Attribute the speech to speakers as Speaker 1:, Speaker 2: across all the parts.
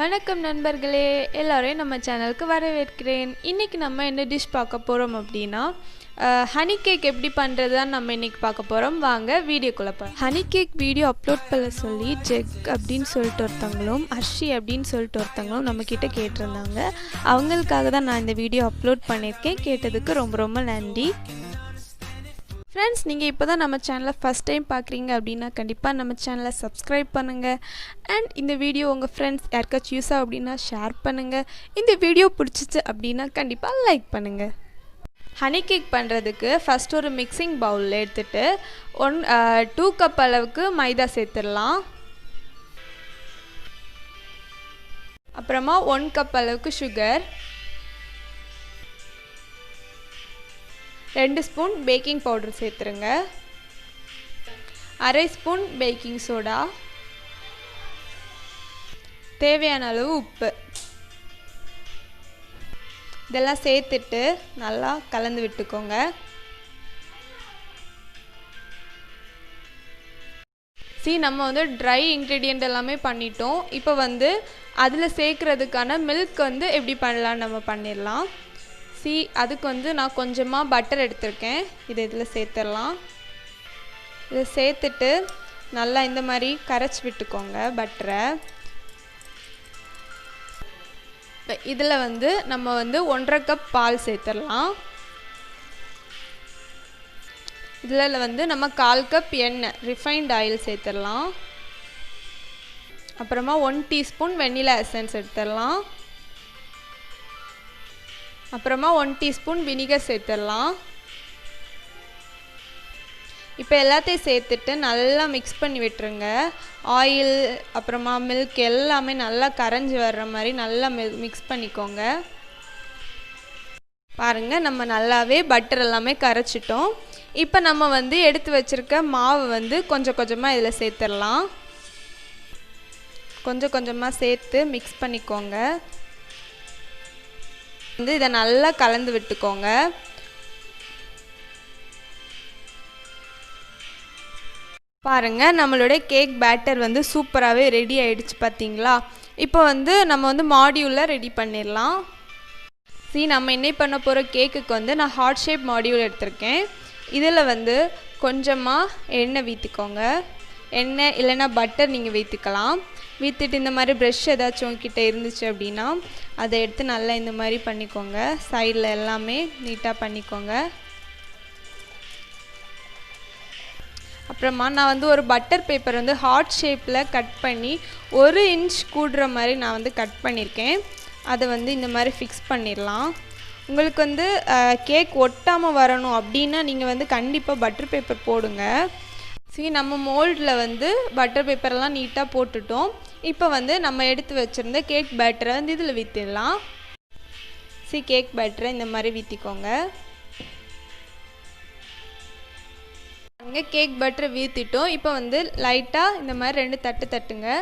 Speaker 1: வணக்கம் நண்பர்களே, எல்லாரையும் நம்ம சேனலுக்கு வரவேற்கிறேன். இன்றைக்கி நம்ம என்ன டிஷ் பார்க்க போகிறோம் அப்படின்னா ஹனி கேக் எப்படி பண்ணுறதுதான் நம்ம இன்றைக்கி பார்க்க போகிறோம். வாங்க வீடியோக்குள்ளே போகிறோம். ஹனி கேக் வீடியோ அப்லோட் பண்ண சொல்லி ஜெக் அப்படின்னு சொல்லிட்டு ஒருத்தவங்களும் அஷ்மி அப்படின்னு சொல்லிட்டு ஒருத்தவங்களும் நம்மக்கிட்ட கேட்டிருந்தாங்க. அவங்களுக்காக தான் நான் இந்த வீடியோ அப்லோட் பண்ணியிருக்கேன். கேட்டதுக்கு ரொம்ப ரொம்ப நன்றி. ஃப்ரெண்ட்ஸ், நீங்கள் இப்போ தான் நம்ம சேனலை ஃபஸ்ட் டைம் பார்க்குறீங்க அப்படின்னா கண்டிப்பாக நம்ம சேனலை சப்ஸ்கிரைப் பண்ணுங்கள். அண்ட் இந்த வீடியோ உங்கள் ஃப்ரெண்ட்ஸ் யாருக்காச்சும் யூஸ் ஆகும் அப்படின்னா ஷேர் பண்ணுங்கள். இந்த வீடியோ பிடிச்சிச்சு அப்படின்னா கண்டிப்பாக லைக் பண்ணுங்கள். ஹனி கேக் பண்ணுறதுக்கு ஃபஸ்ட் ஒரு மிக்சிங் பவுலில் எடுத்துகிட்டு 2 கப் அளவுக்கு மைதா சேர்த்துடலாம். அப்புறமா 1 கப் அளவுக்கு சுகர், 2 ஸ்பூன் பேக்கிங் பவுடர் சேர்த்துருங்க, 1/2 ஸ்பூன் பேக்கிங் சோடா, தேவையான அளவு உப்பு, இதெல்லாம் சேர்த்துட்டு நல்லா கலந்து விட்டுக்கோங்க. நம்ம வந்து ட்ரை இன்க்ரீடியண்ட் எல்லாமே பண்ணிட்டோம். இப்போ வந்து அதில் சேர்க்குறதுக்கான மில்க் வந்து எப்படி பண்ணலான்னு நம்ம பண்ணிடலாம். அதுக்கு வந்து நான் கொஞ்சமாக பட்டர் எடுத்திருக்கேன். இதில் சேர்த்துடலாம். இதை சேர்த்துட்டு நல்லா இந்த மாதிரி கரைச்சி விட்டுக்கோங்க பட்டரை. இதில் வந்து நம்ம வந்து 1/2 கப் பால் சேர்த்துடலாம். இதில் வந்து நம்ம 1/4 கப் எண்ணெய் ரிஃபைண்ட் ஆயில் சேர்த்துடலாம். அப்புறமா 1 டீஸ்பூன் வெனிலா எசன்ஸ் எடுத்துடலாம். அப்புறமா 1 டீஸ்பூன் வினிகர் சேர்த்துடலாம். இப்போ எல்லாத்தையும் சேர்த்துட்டு நல்லா மிக்ஸ் பண்ணி விட்டுருங்க. ஆயில் அப்புறமா மில்க் எல்லாமே நல்லா கரைஞ்சி வர்ற மாதிரி நல்லா மிக்ஸ் பண்ணிக்கோங்க. பாருங்கள், நம்ம நல்லாவே பட்டர் எல்லாமே கரைச்சிட்டோம். இப்போ நம்ம வந்து எடுத்து வச்சுருக்க மாவு வந்து கொஞ்சம் கொஞ்சமாக இதில் சேர்த்துடலாம். கொஞ்சம் கொஞ்சமாக சேர்த்து மிக்ஸ் பண்ணிக்கோங்க. வந்து இதை நல்லா கலந்து விட்டுக்கோங்க. பாருங்கள், நம்மளுடைய கேக் பேட்டர் வந்து சூப்பராகவே ரெடி ஆகிடுச்சு பார்த்தீங்களா. இப்போ வந்து நம்ம வந்து மாடியூலில் ரெடி பண்ணிடலாம். நம்ம என்ன பண்ண போகிற கேக்குக்கு வந்து நான் ஹார்ட் ஷேப் மாடியூல் எடுத்திருக்கேன். இதில் வந்து கொஞ்சமாக எண்ணெய் ஊற்றிக்கோங்க. எண்ணெய் இல்லைன்னா பட்டர் நீங்கள் ஊற்றிக்கலாம். ஊற்றிட்டு இந்த மாதிரி ப்ரெஷ் ஏதாச்சும் உங்ககிட்ட இருந்துச்சு அப்படின்னா அதை எடுத்து நல்லா இந்த மாதிரி பண்ணிக்கோங்க. சைடில் எல்லாமே நீட்டாக பண்ணிக்கோங்க. அப்புறமா நான் வந்து ஒரு பட்டர் பேப்பர் வந்து ஹார்ட் ஷேப்பில் கட் பண்ணி 1 இன்ச் கூடுற மாதிரி நான் வந்து கட் பண்ணியிருக்கேன். அதை வந்து இந்த மாதிரி ஃபிக்ஸ் பண்ணிடலாம். உங்களுக்கு வந்து கேக் ஒட்டாமல் வரணும் அப்படின்னா நீங்கள் வந்து கண்டிப்பாக பட்டர் பேப்பர் போடுங்க. நம்ம மோல்டில் வந்து பட்டர் பேப்பரெல்லாம் நீட்டாக போட்டுட்டோம். இப்போ வந்து நம்ம எடுத்து வச்சுருந்த கேக் பேட்டரை வந்து இதில் ஊற்றிடலாம். கேக் பேட்டரை இந்த மாதிரி ஊற்றிக்கோங்க. கேக் பேட்டரை ஊற்றிட்டோம். இப்போ வந்து லைட்டாக இந்த மாதிரி 2 தட்டு தட்டுங்க.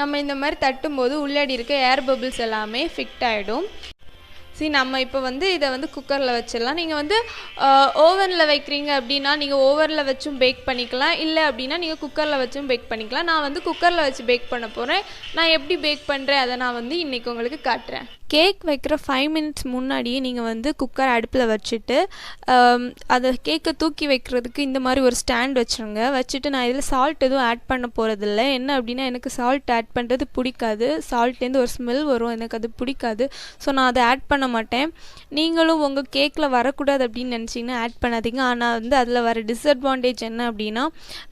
Speaker 1: நம்ம இந்த மாதிரி தட்டும்போது உள்ளாடி இருக்க ஏர் பபிள்ஸ் எல்லாமே ஃபிட் ஆகிடும். நம்ம இப்போ வந்து இதை வந்து குக்கரில் வச்சிடலாம். நீங்கள் வந்து ஓவனில் வைக்கிறீங்க அப்படின்னா நீங்கள் ஓவனில் வச்சும் பேக் பண்ணிக்கலாம். இல்லை அப்படின்னா நீங்கள் குக்கரில் வச்சும் பேக் பண்ணிக்கலாம். நான் வந்து குக்கரில் வச்சு பேக் பண்ண போகிறேன். நான் எப்படி பேக் பண்ணுறேன் அதை நான் வந்து இன்றைக்கி உங்களுக்கு காட்டுறேன். கேக் வைக்கிற 5 மினிட்ஸ் முன்னாடியே நீங்கள் வந்து குக்கர் அடுப்பில் வச்சுட்டு அதை கேக்கை தூக்கி வைக்கிறதுக்கு இந்த மாதிரி ஒரு ஸ்டாண்ட் வச்சுருங்க. வச்சுட்டு நான் இதில் சால்ட் எதுவும் ஆட் பண்ண போகிறதில்ல. என்ன அப்படின்னா எனக்கு சால்ட் ஆட் பண்ணுறது பிடிக்காது. சால்ட்லேருந்து ஒரு ஸ்மெல் வரும், எனக்கு அது பிடிக்காது. ஸோ நான் அதை ஆட் பண்ண மாட்டேன். நீங்களும் உங்கள் கேக்கில் வரக்கூடாது அப்படின்னு நினச்சிங்கன்னா ஆட் பண்ணாதீங்க. ஆனால் வந்து அதில் வர டிஸ்அட்வான்டேஜ் என்ன அப்படின்னா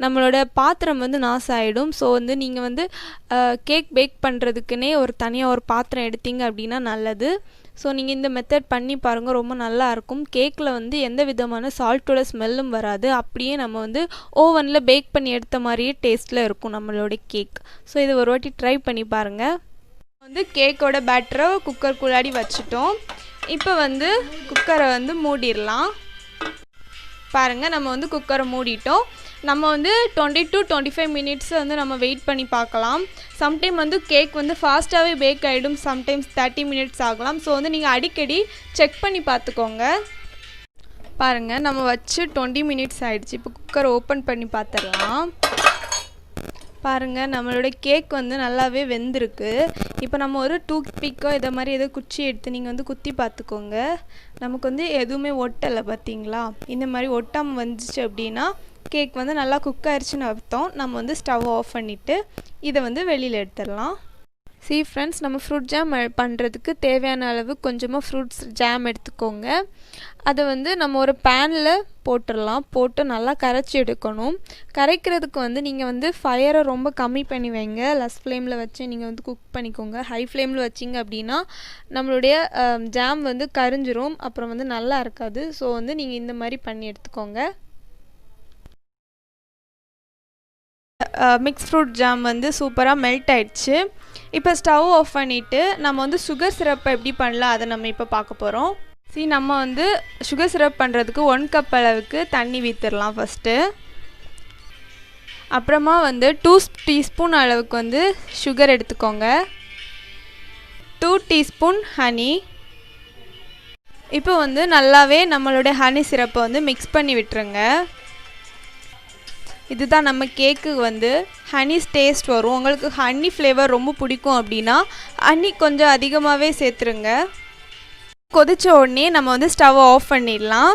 Speaker 1: நம்மளோட பாத்திரம் வந்து நாசம் ஆகிடும். ஸோ வந்து நீங்கள் வந்து கேக் பேக் பண்ணுறதுக்குன்னே தனியாக ஒரு பாத்திரம் எடுத்தீங்க அப்படின்னா நல்லது. ஸோ நீங்கள் இந்த மெத்தட் பண்ணி பாருங்கள், ரொம்ப நல்லாயிருக்கும். கேக்கில் வந்து எந்த விதமான சால்ட்டோட ஸ்மெல்லும் வராது. அப்படியே நம்ம வந்து ஓவனில் பேக் பண்ணி எடுத்த மாதிரியே டேஸ்ட்டில் இருக்கும் நம்மளோட கேக். ஸோ இதை ஒரு வாட்டி ட்ரை பண்ணி பாருங்கள். வந்து கேக்கோட பேட்டரை குக்கருக்குள்ளாடி வச்சுட்டோம். இப்போ வந்து குக்கரை வந்து மூடிடலாம். பாருங்கள், நம்ம வந்து குக்கரை மூடிட்டோம். நம்ம வந்து 20 to 25 மினிட்ஸ் வந்து நம்ம வெயிட் பண்ணி பார்க்கலாம். சம்டைம் வந்து கேக் வந்து ஃபாஸ்ட்டாகவே பேக் ஆகிடும், சம்டைம்ஸ் 30 மினிட்ஸ் ஆகலாம். ஸோ வந்து நீங்கள் அடிக்கடி செக் பண்ணி பார்த்துக்கோங்க. பாருங்கள், நம்ம வச்சு 20 மினிட்ஸ் ஆகிடுச்சு. இப்போ குக்கரை ஓப்பன் பண்ணி பார்த்துடலாம். பாருங்கள் நம்மளோட கேக் வந்து நல்லாவே வெந்திருக்கு. இப்போ நம்ம ஒரு டூத் பிக்கோ இதை மாதிரி ஏதோ குச்சி எடுத்து நீங்கள் வந்து குத்தி பார்த்துக்கோங்க. நமக்கு வந்து எதுவுமே ஒட்டலை பார்த்தீங்களா? இந்த மாதிரி ஒட்டாமல் வந்துச்சு அப்படின்னா கேக் வந்து நல்லா குக் ஆயிடுச்சுன்னு அர்த்தம். நம்ம வந்து ஸ்டவ் ஆஃப் பண்ணிவிட்டு இதை வந்து வெளியில் எடுத்துடலாம். ஃப்ரெண்ட்ஸ், நம்ம ஃப்ரூட் ஜாம் பண்ணுறதுக்கு தேவையான அளவு கொஞ்சமாக ஃப்ரூட்ஸ் ஜாம் எடுத்துக்கோங்க. அதை வந்து நம்ம ஒரு பேனில் போட்டுடலாம். போட்டு நல்லா கரைச்சி எடுக்கணும். கரைக்கிறதுக்கு வந்து நீங்கள் வந்து ஃபயரை ரொம்ப கம்மி பண்ணி வைங்க. லெஸ் ஃப்ளேமில் வச்சு நீங்கள் வந்து குக் பண்ணிக்கோங்க. ஹை ஃப்ளேமில் வச்சிங்க அப்படின்னா நம்மளுடைய ஜாம் வந்து கரிஞ்சிரும், அப்புறம் வந்து நல்லா இருக்காது. ஸோ வந்து நீங்கள் இந்த மாதிரி பண்ணி எடுத்துக்கோங்க. மிக்ஸ் ஃப்ரூட் ஜாம் வந்து சூப்பராக மெல்ட் ஆயிடுச்சு. இப்போ ஸ்டவ் ஆஃப் பண்ணிவிட்டு நம்ம வந்து சுகர் சிரப்பை எப்படி பண்ணலாம் அதை நம்ம இப்போ பார்க்க போகிறோம். நம்ம வந்து சுகர் சிரப் பண்ணுறதுக்கு 1 கப் அளவுக்கு தண்ணி ஊற்றிடலாம் ஃபஸ்ட்டு. அப்புறமா வந்து 2 டீஸ்பூன் அளவுக்கு வந்து சுகர் எடுத்துக்கோங்க. 2 டீஸ்பூன் ஹனி. இப்போ வந்து நல்லாவே நம்மளுடைய ஹனி சிரப்பை வந்து மிக்ஸ் பண்ணி விட்டுருங்க. இதுதான் நம்ம கேக்கு வந்து ஹனி டேஸ்ட் வரும். உங்களுக்கு ஹனி ஃப்ளேவர் ரொம்ப பிடிக்கும் அப்படின்னா ஹனி கொஞ்சம் அதிகமாகவே சேர்த்துருங்க. கொதிச்ச உடனே நம்ம வந்து ஸ்டவ் ஆஃப் பண்ணிடலாம்.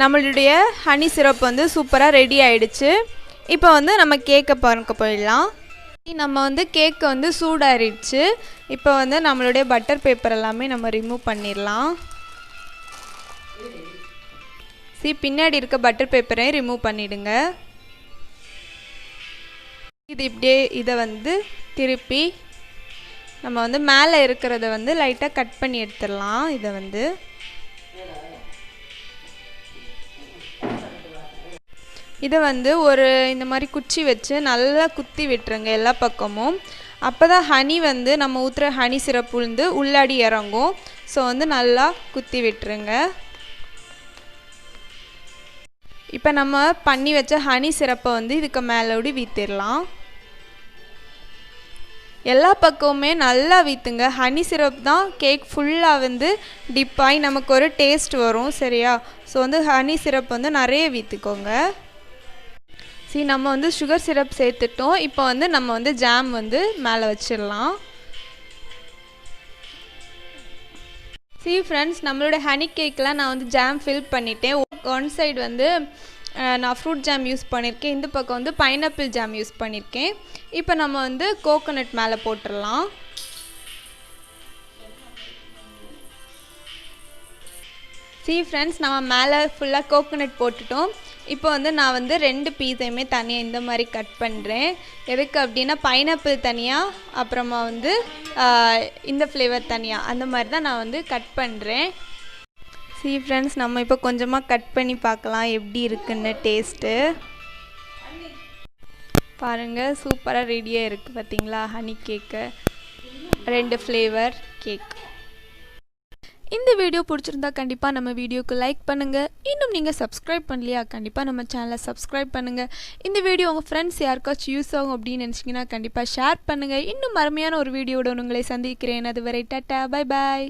Speaker 1: நம்மளுடைய ஹனி சிரப் வந்து சூப்பராக ரெடி ஆகிடுச்சு. இப்போ வந்து நம்ம கேக்கை பார்க்க போயிடலாம். நம்ம வந்து கேக்கு வந்து சூடாகிடுச்சு. இப்போ வந்து நம்மளுடைய பட்டர் பேப்பர் எல்லாமே நம்ம ரிமூவ் பண்ணிடலாம். பின்னாடி இருக்க பட்டர் பேப்பரையும் ரிமூவ் பண்ணிவிடுங்க. இப்படியே இதை வந்து திருப்பி நம்ம வந்து மேலே இருக்கிறத வந்து லைட்டாக கட் பண்ணி எடுத்துடலாம். இதை வந்து ஒரு இந்த மாதிரி குச்சி வச்சு நல்லா குத்தி விட்டுருங்க எல்லா பக்கமும். அப்போ தான் ஹனி வந்து நம்ம ஊற்றுற ஹனி சிரப் வந்து உள்ளாடி இறங்கும். ஸோ வந்து நல்லா குத்தி விட்டுருங்க. இப்போ நம்ம பண்ணி வச்ச ஹனி சிரப்பை வந்து இதுக்கு மேலோடி வீற்றிடலாம். எல்லா பக்கமுமே நல்லா வீற்றுங்க. ஹனி சிரப் தான் கேக் ஃபுல்லாக வந்து டிப் ஆகி நமக்கு ஒரு டேஸ்ட் வரும். சரியா? ஸோ வந்து ஹனி சிரப் வந்து நிறைய வீற்றுக்கோங்க. நம்ம வந்து சுகர் சிரப் சேர்த்துட்டோம். இப்போ வந்து நம்ம வந்து ஜாம் வந்து மேலே வச்சிடலாம். ஃப்ரெண்ட்ஸ், நம்மளோட ஹனி கேக்கில் நான் வந்து ஜாம் ஃபில் பண்ணிட்டேன். ஒன் சைடு வந்து நான் ஃப்ரூட் ஜாம் யூஸ் பண்ணியிருக்கேன். இந்த பக்கம் வந்து பைனாப்பிள் ஜாம் யூஸ் பண்ணியிருக்கேன். இப்போ நம்ம வந்து கோகோனட் மேலே போட்டுடலாம். ஃப்ரெண்ட்ஸ், நம்ம மேலே ஃபுல்லாக கோகோனட் போட்டுட்டோம். இப்போ வந்து நான் வந்து 2 பீஸையுமே தனியாக இந்த மாதிரி கட் பண்ணுறேன். எதுக்கு அப்படின்னா பைனாப்பிள் தனியாக, அப்புறமா வந்து இந்த ஃப்ளேவர் தனியாக, அந்த மாதிரி தான் நான் வந்து கட் பண்ணுறேன். ஃப்ரெண்ட்ஸ், நம்ம இப்போ கொஞ்சமாக கட் பண்ணி பார்க்கலாம் எப்படி இருக்குன்னு டேஸ்ட்டு. பாருங்கள், சூப்பராக ரெடியாக இருக்குது பார்த்தீங்களா? ஹனி கேக்கு 2 ஃப்ளேவர் கேக். இந்த வீடியோ பிடிச்சிருந்தா கண்டிப்பாக நம்ம வீடியோக்கு லைக் பண்ணுங்கள். இன்னும் நீங்கள் சப்ஸ்கிரைப் பண்ணலையா? கண்டிப்பாக நம்ம சேனலை சப்ஸ்கிரைப் பண்ணுங்கள். இந்த வீடியோ உங்கள் ஃப்ரெண்ட்ஸ் யாருக்காச்சும் யூஸ் ஆகும் அப்படின்னு நினச்சிங்கன்னா கண்டிப்பாக ஷேர் பண்ணுங்கள். இன்னும் அருமையான ஒரு வீடியோட உங்களை சந்திக்கிறேன். அதுவரை டாட்டா, பை பாய்.